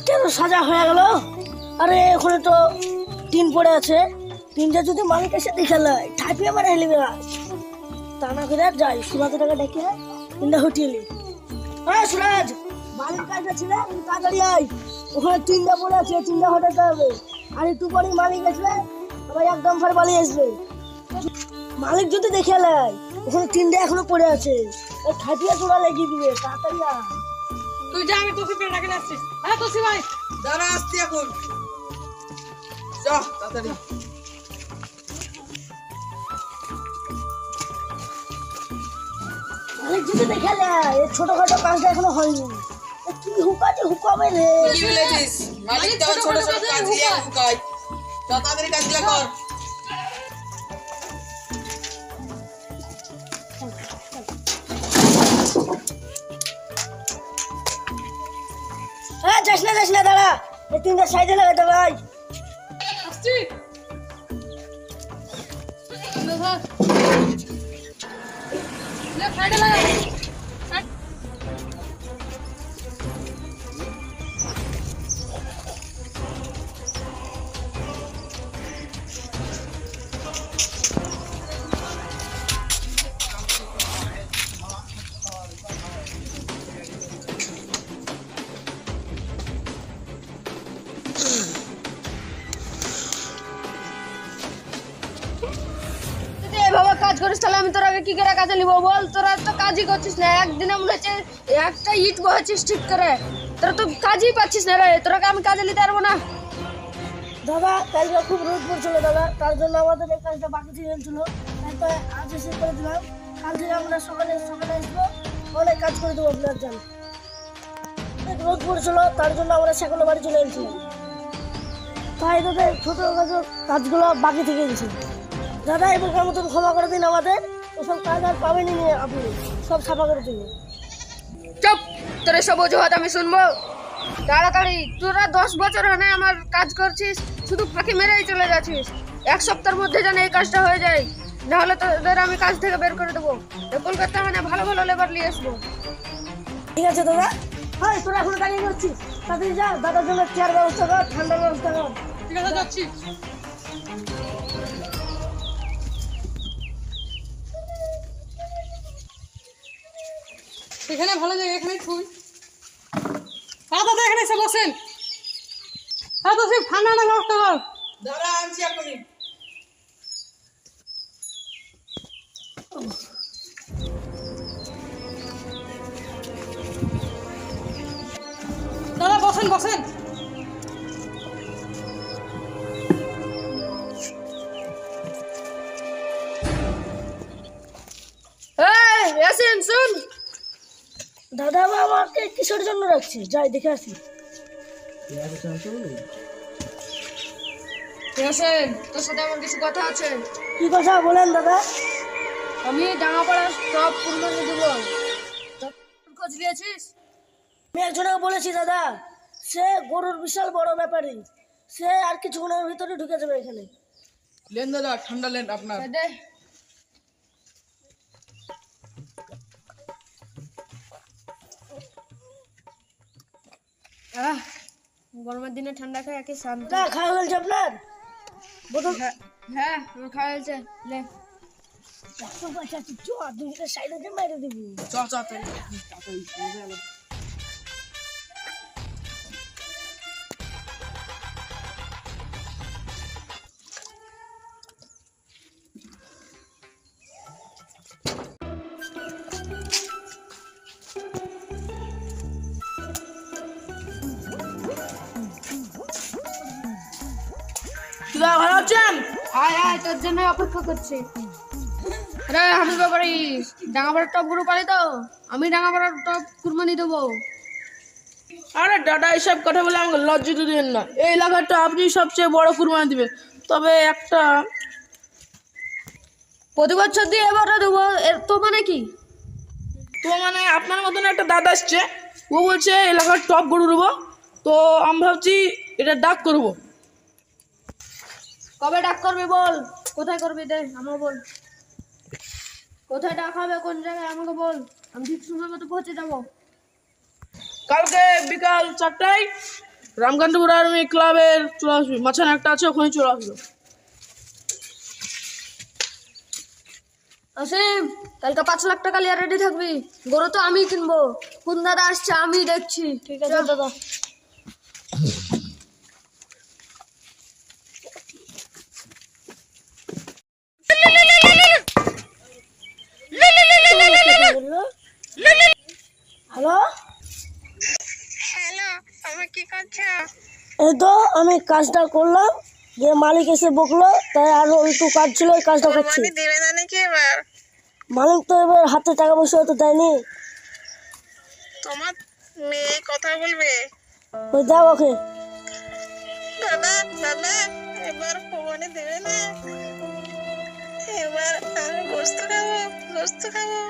দিকটা তো সাজা হয়ে গেল। আরে ওখানে তো টিন পড়ে আছে, টিনটা যদি মালিক এসে দেখে লাই ঠাপিয়ে মারা হেলিবে। তা না করে যাই সুরাজ টাকা ডেকে টিনটা হটিয়ে। হ্যাঁ সুরাজ, মালিক কাজটা ছিল তাড়াতাড়ি আয়, ওখানে টিনটা পড়ে আছে, টিনটা হটাতে হবে। আর একটু পরে মালিক আসবে, আবার একদম ফের পালিয়ে আসবে। মালিক যদি দেখে লাই ওখানে টিনটা এখনো পড়ে আছে, ওই ঠাপিয়ে চোরা লেগে দিবে। তাড়াতাড়ি আয়। তুই যা, আমি তোকে ডাকে আসছি। হ্যাঁ তোসি ভাই, দাঁড়া আসছি এখন। যা তাড়াতাড়ি। মালিক যদি দেখে লাই এই ছোটখাটো কাজটা এখনো হয়নি, কি হুকাতে হুকাবে রে। কি বলেছিস? মালিক তো ছোট ছোট কাজ দিয়ে হুকায়। যা তাড়াতাড়ি কাজগুলো কর। হ্যাঁ যাস না দাঁড়া, এই তিনটা সাইডে লাগাতে ভাই। আসছি। ধর লে সাইডে লাগা। এভাবে কাজ করিস তাহলে আমি তোর আগে কি করে কাজে নিবো বল? তোরা তো কাজই করছিস না, একদিনে মনে হচ্ছে একটা ইট বহাচ্ছিস ঠিক করে। তোরা তো কাজই পাচ্ছিস না রে, তোরাকে আমি কাজে নিতে পারবো না। দাদা কালকে খুব রোদ পড়ছিল দাদা, তার জন্য আমাদের এই কাজটা বাকি থেকে গেছিল। তারপরে আজ এসে করে দিলাম, কাল থেকে আমরা সকালে আসবো, অনেক কাজ করে দেবো আপনার জন্য। অনেক রোদ পড়ছিল, তার জন্য আমরা সেগুলো বাড়ি চলে এসেছিলাম। তাই দাদা ছোট কাজগুলো বাকি থেকে গেছে। দাদা এবার মতন ক্ষমা করে দিন আমাদের, ওসব কাজ আর পাবেনি আপনি, সব সাফা করে দিন। চুপ, তোর সব অজুহাত আমি শুনবো? তাড়াতাড়ি, তোরা 10 বছর হনে আমার কাজ করছিস, শুধু ফাঁকি মেরেই চলে যাচ্ছিস। এক সপ্তাহের মধ্যে যেন এই কাজটা হয়ে যায়, নাহলে তোদের আমি কাজ থেকে বের করে দেবো। কলকাতা মানে ভালো ভালো লেবার নিয়ে আসবো। ঠিক আছে দাদা। হ্যাঁ তোরা এখনো দাঁড়িয়ে করছিস, তাড়াতাড়ি যা, দাদার জন্য চেয়ার ব্যবস্থা কর, ঠান্ডার ব্যবস্থা কর। ঠিক আছে, যাচ্ছি। এখানে ভালো জায়গা, এখানে খুবই দাদা এখানে এসে বসেন। হ্যাঁ তো ঠান্ডা ব্যবস্থা কর। দাঁড়া আনছি এখনই। দাদা বসেন বসেন। আসেন শুন। দাদা আমাকে কিসের জন্য রাখছি, যাই দেখে আসি। আসেন, তোর সাথে আমার কিছু কথা আছে। কি কথা বলেন দাদা? আমি ডাঙাপাড়া সব কুরবানি দেবো, খোঁজ নিয়েছিস? আমি একজনকে বলেছি দাদা, সে গরুর বিশাল বড় ব্যাপারী, সে আর কিছুক্ষণের ভিতরে ঢুকে যাবে এখানে। লেন দাদা, ঠান্ডা লেন আপনার। দে। গরমের দিনে ঠান্ডা খাই একে শান্ত। দাদা খাওয়া হয়েছে আপনার বোতল? হ্যাঁ আমার খাওয়া হয়েছে। লে সাইডে মেরে দিবি। চ চ তাড়াতাড়ি। দাদা ভালো আছেন? আয় আয়, তোর জন্য অপেক্ষা করছি। আরে হাবিব ব্যাপারি, ডাঙাপাড়ার টপ গরু পালি তো, আমি ডাঙাপাড়ার টপ কুরবানি দেবো। আরে দাদা এসব কথা বলে আমাকে লজ্জিত দিবেন না, এই এলাকাটা আপনি সবচেয়ে বড় কুরবানি দিবেন। তবে একটা প্রতি বছর দিয়ে এবারে দেবো, এর তো মানে কি? তো মানে আপনার মতন একটা দাদা আসছে, ও বলছে এলাকার টপ গরু দেবো, তো আমি ভাবছি এটা ডাক করবো। কবে ডাক করবি বল? কোথায় করবি দে আমাকে বল। কোথায় ডাক হবে, কোন জায়গায় আমাকে বল, আমি ঠিক সময় মতো পৌঁছে যাবো। কালকে বিকাল 4টায় রামকান্তপুর আর্মি ক্লাবের চলে আসবি, মাঝখানে একটা আছে, ওখানে চলে আসবে। আসিম, কালকে 5 লাখ টাকা নিয়ে রেডি থাকবি। গরু তো আমি কিনবো, কোন দাদা আসছে আমি দেখছি। ঠিক আছে দাদা। হ্যালো, এই তো আমি কাজটা করলাম, যে মালিক এসে বকলো, তাই আরো একটু কাজ ছিল, ওই কাজটা করছি। মালিক তো এবার হাতে টাকা পয়সা তো দেয়নি। তোমার মেয়ে কথা বলবে। ওই দাও ওকে। দাদা দাদা এবার কোরবানি দেবে না, এবার আমি গোস্ত খাবো, গোস্ত খাবো,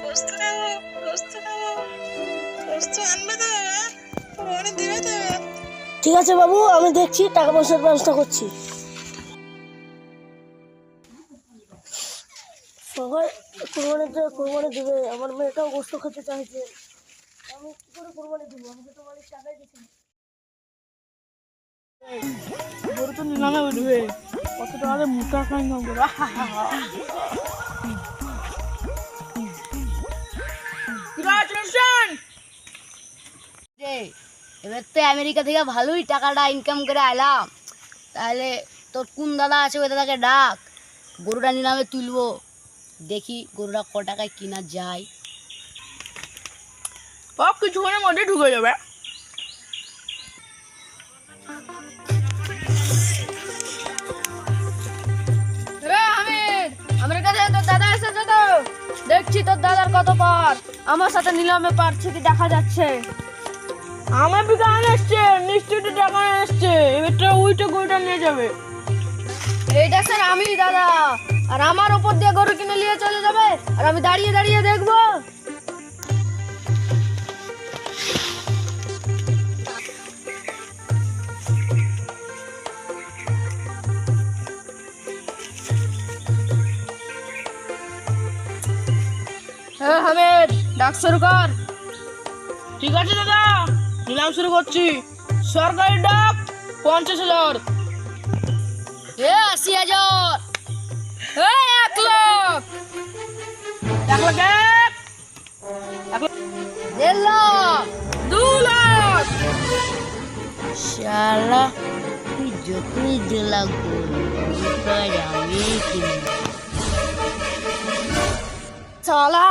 গোস্ত খাবো, গোস্ত খাবো, গোস্ত আনবে তো বাবা, কোরবানি দেবে তো? ঠিক আছে বাবু, আমি দেখছি, টাকা পয়সার ব্যবস্থা করছি। সবাই কোরবানি দেবে, আমার মেয়েটাও গোস্ত খেতে চাইছে, আমি কি করে কোরবানি দেবো? আমাকে তো মালিক টাকাই দিচ্ছে না। গরু তো নিলামে উঠবে, কত টাকা দিয়ে মোটা খাই না গরু। এবার তো আমেরিকা থেকে ভালোই টাকাটা ইনকাম করে আইলাম, তাহলে তোর কোন দাদা আছে ওই দাদাকে ডাক, গরুটা নিলামে তুলবো, দেখি গরুটা ক টাকায় কিনা যায়। সব কিছুক্ষণের মধ্যে ঢুকে যাবে। আমেরিকা থেকে তোর দাদা এসেছে তো, দেখছি তোর দাদার কত পার। আমার সাথে নিলামে পারছে কি দেখা যাচ্ছে। আমার বিকানে এসছে, নিশ্চয়ই টাকা এসছে, এবারটা ওইটা গরুটা নিয়ে যাবে। এইটা স্যার আমি দাদা, আর আমার উপর দিয়ে গরু কিনে নিয়ে চলে যাবে, আর আমি দাঁড়িয়ে দাঁড়িয়ে দেখবো। হ্যাঁ হামিদ, ডাক শুরু কর। ঠিক আছে দাদা, নিলাম শুরু করছি। সরকারি ডাক 50,000, 80,000, 1 লাখ, 1 লাখ, 1.5 লাখ, 2 লাখ। শালা তুই যতই জেলা গরু আমি কিনবো। শালা,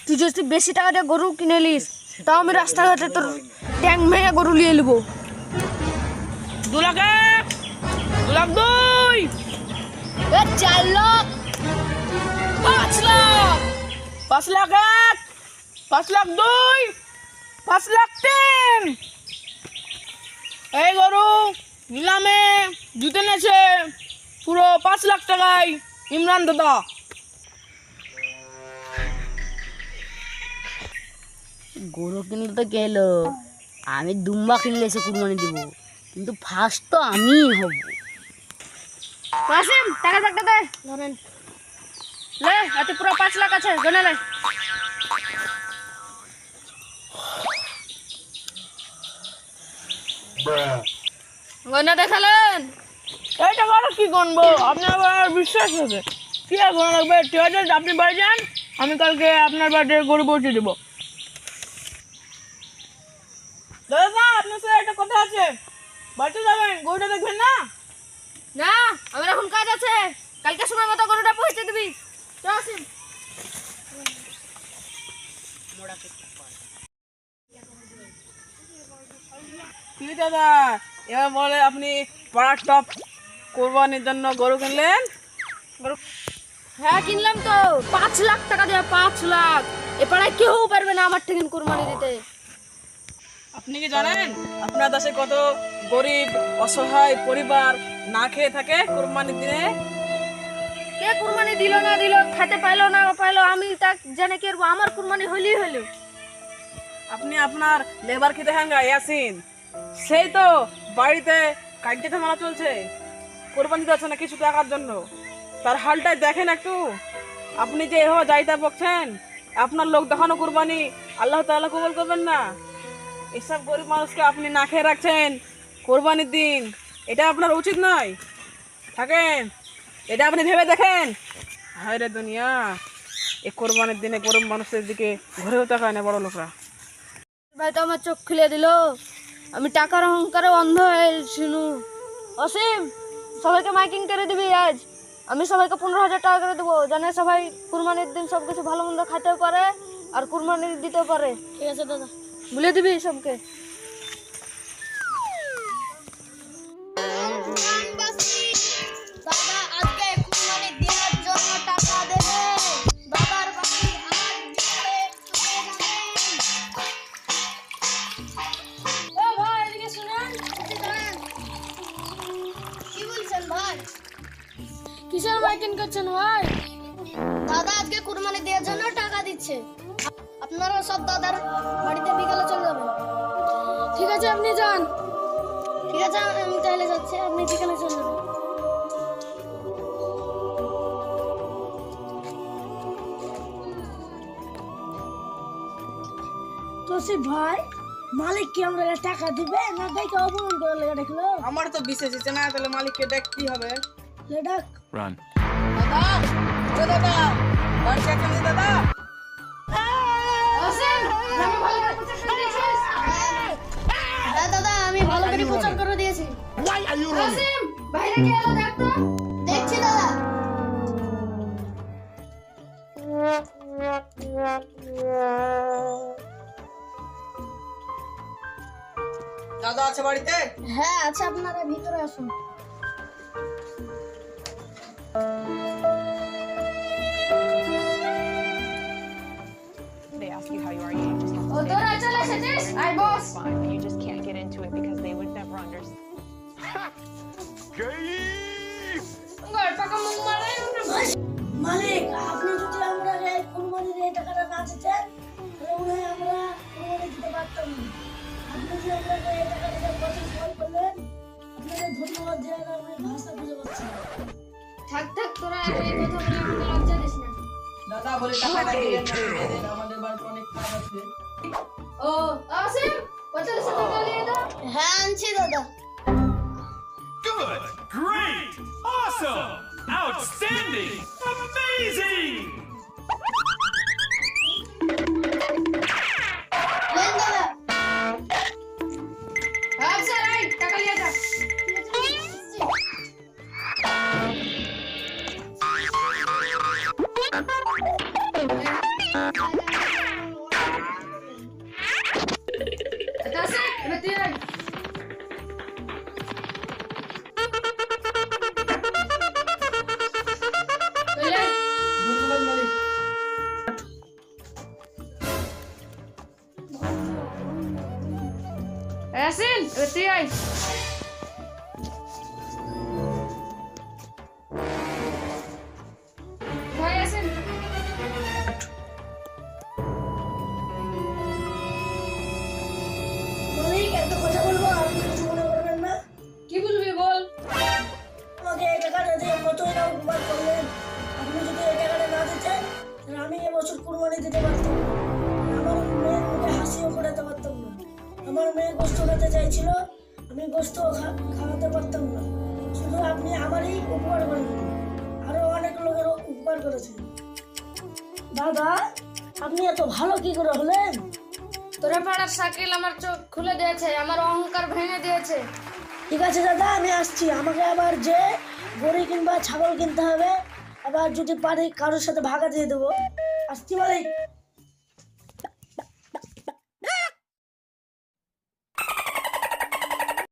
তুই যদি বেশি টাকা দিয়ে গরু কিনে নিস, তাও আমি রাস্তাঘাটে তোর ট্যাং ভেঙে গরু নিয়ে নেবো। 2 লাখ, 2 লাখ 2, 4 লাখ, 5 লাখ, 5 লাখ 1, 5 লাখ 2, 5 লাখ 3। এই গরু নিলামে জুতে নেছে পুরো 5 লাখ টাকায় ইমরান দাদা। গরু কিনলে তো গেল, আমি দুম্বা কিনলে এসে কুরবানি দিব, কিন্তু ফার্স্ট তো আমিই হব। কাসিম, টাকা থাকতে দে, ধরেন লে, এতে পুরো 5 লাখ আছে, গনে লে। গনে দেখালেন। এই টাকাটা কি গণবো, আপনার আবার বিশ্বাস আছে কি আর গণা লাগবে? ঠিক আছে, আপনি বাড়ি যান, আমি কালকে আপনার বাড়িতে গরু পৌঁছে দেবো। দাদা আপনার সাথে একটা কথা আছে, বাড়িতে যাবেন, গরুটা দেখবেন না? না, আমার এখন কাজ আছে, কালকে সময় মতো গরুটা পৌঁছে দিবি। চল আসিম। কি দাদা, এবার বলে আপনি পাড়ার টপ কোরবানির জন্য গরু কিনলেন? গরু হ্যাঁ কিনলাম তো, 5 লাখ টাকা দিয়ে, 5 লাখ। এ পাড়ায় কেউ পারবে না আমার থেকে কোরবানি দিতে। আপনি কি জানেন আপনার দেশে কত গরিব অসহায় পরিবার না খেয়ে থাকে কোরবানির দিনে? কে কুরবানি দিল না দিল, খেতে পাইলো না পাইলো, আমি তা জানে কি করবো, আমার কুরবানি হইলেই হইলো। আপনি আপনার লেবার খেতে হাঙ্গা ইয়াসিন, সেই তো বাড়িতে কাজে থামানো চলছে, কোরবানি দিতে না কিছু টাকার জন্য, তার হালটাই দেখেন একটু। আপনি যে এভাবে যাইতে বকছেন, আপনার লোক দেখানো কোরবানি আল্লাহ তাআলা কবুল করবেন না। এসব গরিব মানুষকে আপনি না খেয়ে রাখছেন কোরবানির দিন, এটা আপনার উচিত নয়। থাকেন, এটা আপনি ভেবে দেখেন। হায় রে দুনিয়া, এই কোরবানির দিনে গরিব মানুষের দিকে ঘুরেও তাকায় না বড় লোকরা। ভাই তো আমার চোখ খুলে দিল, আমি টাকার অহংকারে অন্ধ হয়ে শুনু। অসীম, সবাইকে মাইকিং করে দিবি আজ। আমি সবাইকে 15,000 টাকা করে দেবো, জানে সবাই কুরবানির দিন সব কিছু ভালো মন্দ খাইতেও পারে আর কুরবানি দিতেও পারে। ঠিক আছে দাদা। বলে দিবি সবকে। দাদা আজকে কুরবানি দেওয়ার জন্য টাকা দেবে। বাবার বাড়ি আমার বিয়ে চলে যাবেন। এ ভাই এদিকে শুনেন। কি বলছেন ভাই? কিসের মাইকিং করছেন ভাই? দাদা আজকে কুরবানি দেওয়ার জন্য টাকা দিচ্ছে। আপনারা সব দাদার বাড়িতে বিকালে চলে যাবেন। ঠিক আছে আপনি যান। ঠিক আছে, আমি তাহলে যাচ্ছি, আপনি বিকালে চলে যাবেন। তো সে ভাই মালিক কি আমরা টাকা দিবে না দেখে অপমান করে লেগে দেখলো? আমার তো বিশেষ ইচ্ছে না, তাহলে মালিককে দেখতেই হবে। ডাক। Run. দাদা, ও দাদা, বাড়ি আছেন দাদা? হ্যাঁ দাদা, আমি ভালো করে প্রচার করে দিয়েছি। দেখছি দাদা। দাদা আছে বাড়িতে? হ্যাঁ আচ্ছা, আপনারা ভিতরে আসুন। They ask you how you are, you just have to O say তোরা চলে এসেছিস? আয় বস। it's fine, but you just can't get into it because they would never understand. গল্পটা মুখ মারে। মালিক আপনি যদি আমরা এই কুরবানির এই টাকাটা না দিতেন তাহলে মনে হয় আমরা কুরবানি দিতে পারতাম না। আপনি যে আমাকে এই টাকা দিতে কত সময় করলেন, আপনাকে ধন্যবাদ দেওয়ার আমি ভাষা খুঁজে পাচ্ছি না। থাক থাক, তোরা আর এই কথা বলে আমাকে লজ্জা দিস না। দাদা বলে টাকাটা দিয়ে দেন, আমাদের বাড়িতে অনেক কাজ আছে। ও অসীম, 50 টাকা নিয়ে দাও। হ্যাঁ আনছি দাদা। Good. Great. Awesome. Outstanding. Amazing. নেন দাদা। আচ্ছা রাইট, টাকা নিয়ে যা। এটা আছে, এবার তুই আয়। চলে আয়। ধন্যবাদ মালিক। ইয়াসিন, এবার তুই আয়। ভাই ইয়াসিন। মালিক একটা কথা বলবো, আপনি কিছু মনে করবেন না? কি বলবি বল। আমাকে এই টাকাটা দিয়ে কতই না উপকার করলেন। আপনি যদি এই টাকাটা না দিতেন তাহলে আমি এবছর কুরবানি দিতে পারতাম না। আমার মেয়ের মুখে হাসিও ফোটাতে পারতাম না। আমার মেয়ে গোস্ত খেতে চাইছিল, আমি গোস্ত খাওয়াতে পারতাম না। শুধু আপনি আমারই উপকার করেছেন, আরো অনেক লোকের উপকার করেছেন। দাদা আপনি এত ভালো কি করে হলেন? তোরা পাড়ার সাইকেল আমার চোখ খুলে দিয়েছে, আমার অহংকার ভেঙে দিয়েছে। ঠিক আছে দাদা, আমি আসছি। আমাকে আবার যে গরু কিংবা ছাগল কিনতে হবে, আবার যদি পারি কারোর সাথে ভাগা দিয়ে দেবো। আসছি মালিক।